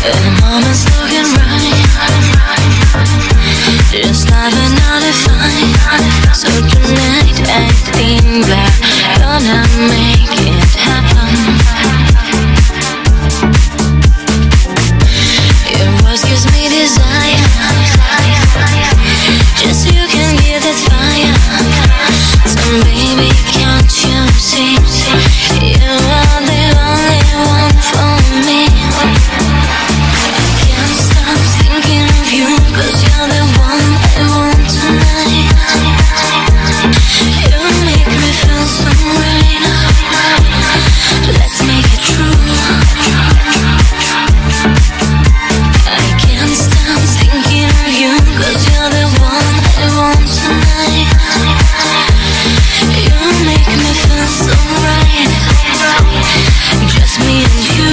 The moment's looking right, just like another fight. So tonight I think we're gonna make it happen. Your words gives me desire, just you can give that fire. So baby, can't you see, you are the only one for me. Can't stop thinking of you, 'cause you're the one I want tonight. You make me feel so right. Let's make it true. I can't stop thinking of you, 'cause you're the one I want tonight. You make me feel so right. Just me and you.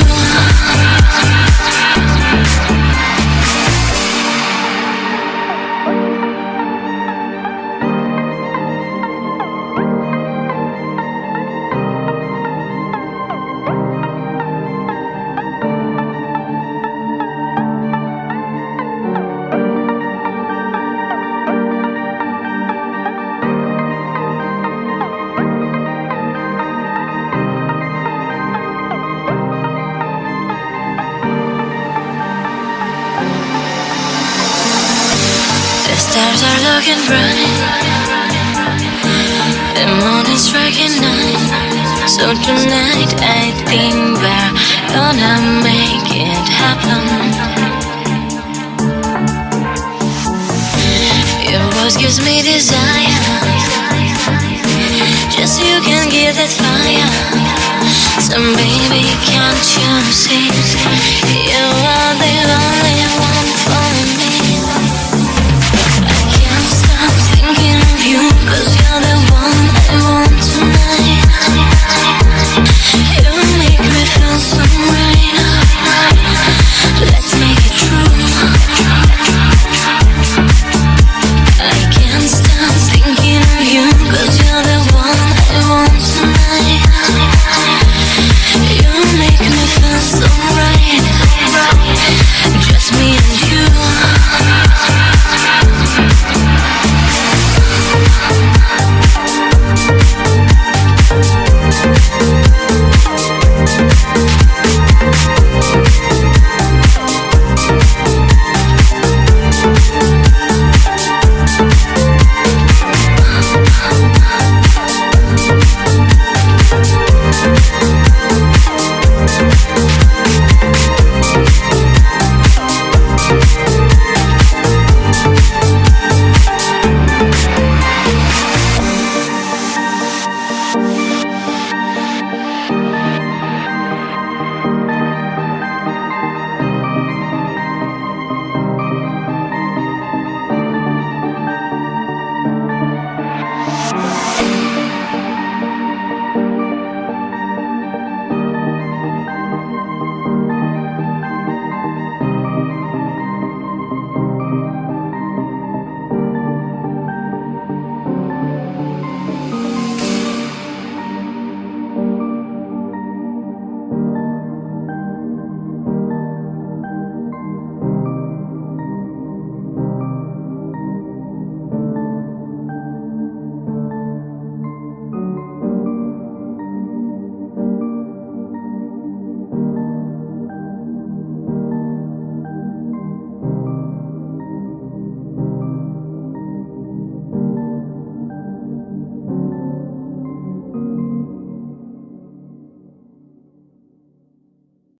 The stars are looking bright, the moon is striking 9. So tonight I think we're gonna make it happen. Your voice gives me desire, just you can give that fire. So baby, can't you see,